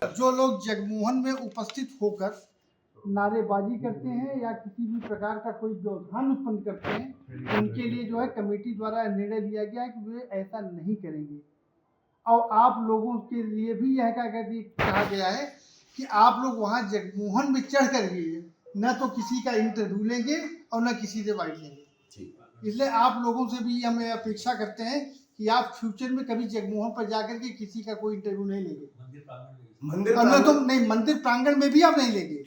जो लोग जगमोहन में उपस्थित होकर नारेबाजी करते हैं या किसी भी प्रकार का कोई व्यवधान उत्पन्न करते हैं, उनके लिए जो है कमेटी द्वारा निर्णय लिया गया है कि वे ऐसा नहीं करेंगे। और आप लोगों के लिए भी यह कहा गया है कि आप लोग वहाँ जगमोहन में चढ़ कर गए, न तो किसी का इंटरव्यू लेंगे और न किसी से बाइट लेंगे। इसलिए आप लोगों से भी हम अपेक्षा करते हैं कि आप फ्यूचर में कभी जगमोहन पर जाकर के किसी का कोई इंटरव्यू नहीं लेंगे। मंदिर प्रांगण में भी आप नहीं लेंगे।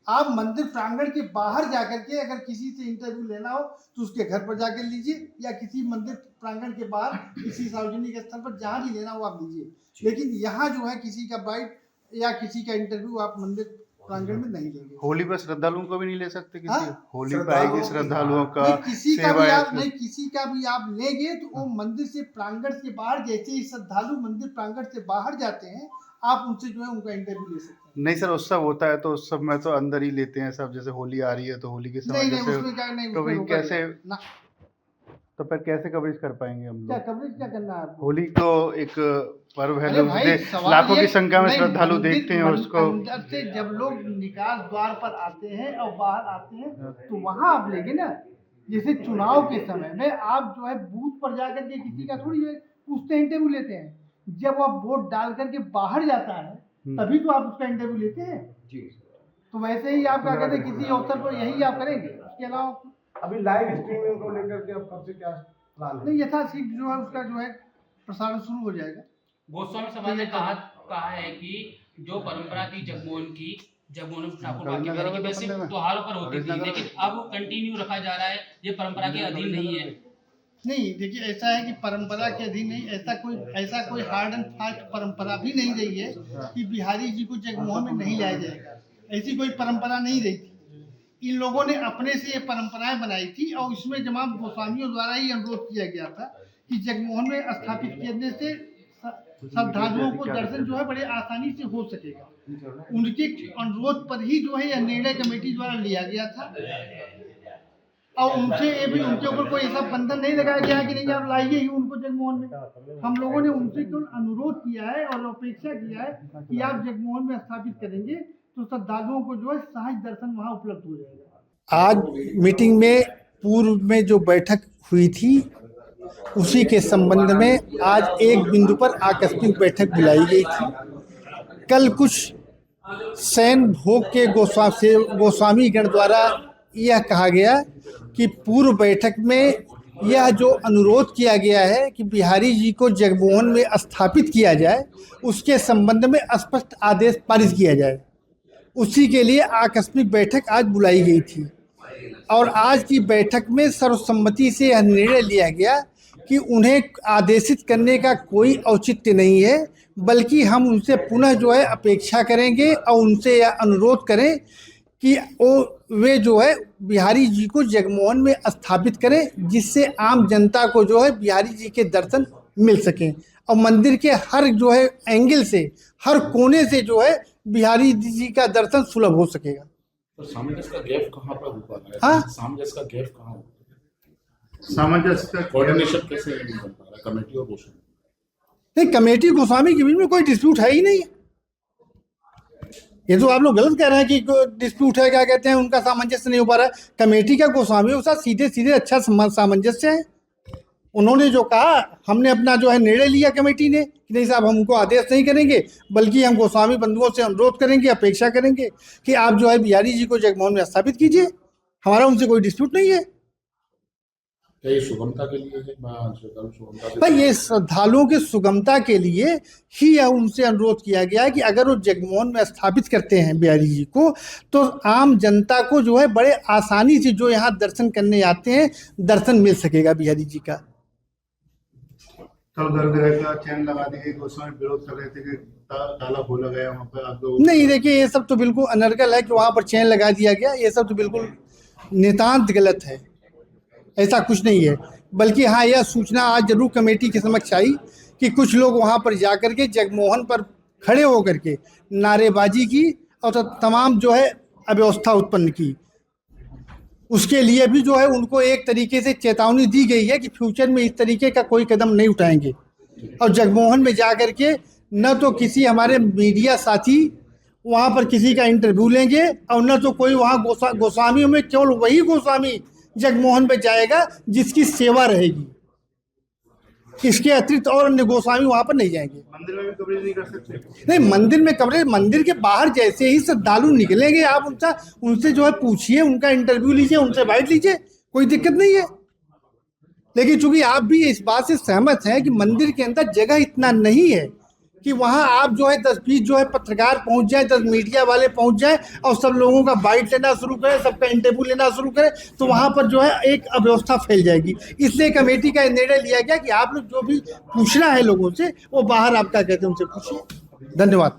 आप मंदिर प्रांगण के बाहर जाकर के अगर किसी से इंटरव्यू लेना हो तो उसके घर पर जाकर लीजिए, या किसी मंदिर प्रांगण के बाहर किसी सार्वजनिक स्थल पर जहाँ भी लेना हो आप लीजिए। लेकिन यहाँ जो है किसी का बाइट या किसी का इंटरव्यू आप मंदिर प्रांगण में नहीं लेंगे। होली पर श्रद्धालुओं को भी नहीं ले सकते किसी? होली पर आएगी श्रद्धालुओं का किसी का भी आप लेंगे तो वो मंदिर से प्रांगण से बाहर, जैसे ही श्रद्धालु मंदिर प्रांगण से बाहर जाते हैं आप उनसे जो है उनका इंटरव्यू ले सकते हैं। नहीं सर, उत्सव होता है तो उत्सव में तो अंदर ही लेते हैं सब। जैसे होली आ रही है तो होली के समय तो कैसे तो फिर कैसे कवरेज कर पाएंगे हम लोग? कवरेज क्या करना है? होली तो एक पर्व है, लाखों की संख्या में श्रद्धालु देखते हैं उसको। अंदर से जब लोग निकास द्वार पर आते हैं और बाहर आते हैं तो वहाँ आप लेंगे ना। जैसे चुनाव के समय में आप जो है बूथ पर जाकर के किसी का थोड़ी पूछते हैं, इंटरव्यू लेते हैं। जब आप वोट डाल करके बाहर जाता है तभी तो आप उसका इंटरव्यू लेते हैं। तो वैसे ही आप क्या कहते हैं, किसी अवसर पर यही आप करेंगे। उसके अलावा अभी लाइव स्ट्रीमिंग को लेकर के अब कब से क्या प्लान है? नहीं, यथाशीघ्र जो है उसका जो है प्रसारण शुरू हो जाएगा। गोस्वामी सभा ने कहा है कि जो परंपरा थी जगमोहन ठाकुर बाकी की वैसे त्योहारों पर होती थी, लेकिन अब कंटिन्यू रखा जा रहा है, ये परंपरा के अधीन नहीं है। नहीं, देखिए ऐसा है कि परंपरा के अधीन नहीं, ऐसा कोई हार्ड एंड फास्ट परंपरा भी नहीं रही है कि बिहारी जी को जगमोहन में नहीं लाया जाएगा। ऐसी कोई परंपरा नहीं रही थी। इन लोगों ने अपने से ये परंपराएं बनाई थी और इसमें जमात गोस्वामियों द्वारा ही अनुरोध किया गया था कि जगमोहन में स्थापित करने से श्रद्धालुओं को दर्शन जो है बड़े आसानी से हो सकेगा। उनके अनुरोध पर ही जो है यह निर्णय कमेटी द्वारा लिया गया था और उनके ऊपर कोई ऐसा बंधन नहीं लगाया गया कि नहीं आप लाइए ही उनको जगमोहन में। हम लोगों ने उनसे केवल अनुरोध किया है और अपेक्षा किया है कि आप जगमोहन में स्थापित करेंगे तो श्रद्धालुओं को जो है सहज दर्शन वहाँ उपलब्ध हो जाएगा। आज मीटिंग में पूर्व में जो बैठक हुई थी उसी के संबंध में आज एक बिंदु पर आकस्मिक बैठक बुलाई गई थी। कल कुछ शयन भोग के गोस्वामी गण द्वारा यह कहा गया कि पूर्व बैठक में यह जो अनुरोध किया गया है कि बिहारी जी को जगमोहन में स्थापित किया जाए, उसके संबंध में स्पष्ट आदेश पारित किया जाए। उसी के लिए आकस्मिक बैठक आज बुलाई गई थी और आज की बैठक में सर्वसम्मति से यह निर्णय लिया गया कि उन्हें आदेशित करने का कोई औचित्य नहीं है, बल्कि हम उनसे पुनः जो है अपेक्षा करेंगे और उनसे यह अनुरोध करें कि वे जो है बिहारी जी को जगमोहन में स्थापित करें, जिससे आम जनता को जो है बिहारी जी के दर्शन मिल सकें और मंदिर के हर जो है एंगल से, हर कोने से जो है बिहारी जी का दर्शन सुलभ हो सकेगा। तो सामंजस्य का गैप कहाँ पर हुआ है? हाँ, सामंजस्य का गैप कहाँ हुआ? सामंजस्य का कोऑर्डिनेशन कैसे नहीं बन पा रहा कमेटी और गोस्वामी? नहीं, कमेटी गोस्वामी के बीच में कोई डिस्प्यूट है ही नहीं। ये तो आप लोग गलत कह रहे हैं कि डिस्प्यूट है, क्या कहते हैं उनका सामंजस्य नहीं हो पा रहा है। कमेटी का गोस्वामी के साथ सीधे सीधे अच्छा सामंजस्य है। उन्होंने जो कहा, हमने अपना जो है निर्णय लिया कमेटी ने कि नहीं साहब, हम उनको आदेश नहीं करेंगे, बल्कि हम गोस्वामी बंधुओं से अनुरोध करेंगे, अपेक्षा करेंगे कि आप जो है बिहारी जी को जगमोहन में स्थापित कीजिए। हमारा उनसे कोई डिस्प्यूट नहीं है। ये सुगमता के लिए है, भाई ये श्रद्धालुओं के सुगमता के लिए ही यह उनसे अनुरोध किया गया है कि अगर वो जगमोहन में स्थापित करते हैं बिहारी जी को, तो आम जनता को जो है बड़े आसानी से जो यहाँ दर्शन करने आते हैं दर्शन मिल सकेगा बिहारी जी का। कल गर्भगृह का चैन लगा दी, गोस्वामी विरोध कर रहे थे कि ताला खोला गया वहाँ पर। आप लोग नहीं, देखिए ये सब तो बिल्कुल अनर्गल है कि वहाँ पर चैन लगा दिया गया। ये सब तो बिल्कुल नितांत गलत है, ऐसा कुछ नहीं है। बल्कि हाँ, यह सूचना आज जरूर कमेटी के समक्ष आई कि कुछ लोग वहाँ पर जाकर के जगमोहन पर खड़े होकर के नारेबाजी की और तमाम जो है अव्यवस्था उत्पन्न की। उसके लिए भी जो है उनको एक तरीके से चेतावनी दी गई है कि फ्यूचर में इस तरीके का कोई कदम नहीं उठाएंगे और जगमोहन में जा कर के न तो किसी हमारे मीडिया साथी वहाँ पर किसी का इंटरव्यू लेंगे, और न तो कोई वहाँ गोस्वामियों में केवल वही गोस्वामी जगमोहन पे जाएगा जिसकी सेवा रहेगी। इसके अतिरिक्त और अन्य गोस्वामी वहाँ पर नहीं जाएंगे। मंदिर में भी कवरेज नहीं कर सकते? नहीं, मंदिर में कवरेज, मंदिर के बाहर जैसे ही श्रद्धालु निकलेंगे आप उनसे जो है पूछिए, उनका इंटरव्यू लीजिए, उनसे बाइट लीजिए, कोई दिक्कत नहीं है। लेकिन चूंकि आप भी इस बात से सहमत हैं कि मंदिर के अंदर जगह इतना नहीं है कि वहाँ आप जो है 10-20 जो है पत्रकार पहुँच जाए, 10 मीडिया वाले पहुँच जाए और सब लोगों का बाइट लेना शुरू करें, सबका इंटरव्यू लेना शुरू करें, तो वहाँ पर जो है एक अव्यवस्था फैल जाएगी। इसलिए कमेटी का निर्णय लिया गया कि आप लोग जो भी पूछना है लोगों से वो बाहर आप क्या कहते हैं उनसे पूछिए। धन्यवाद।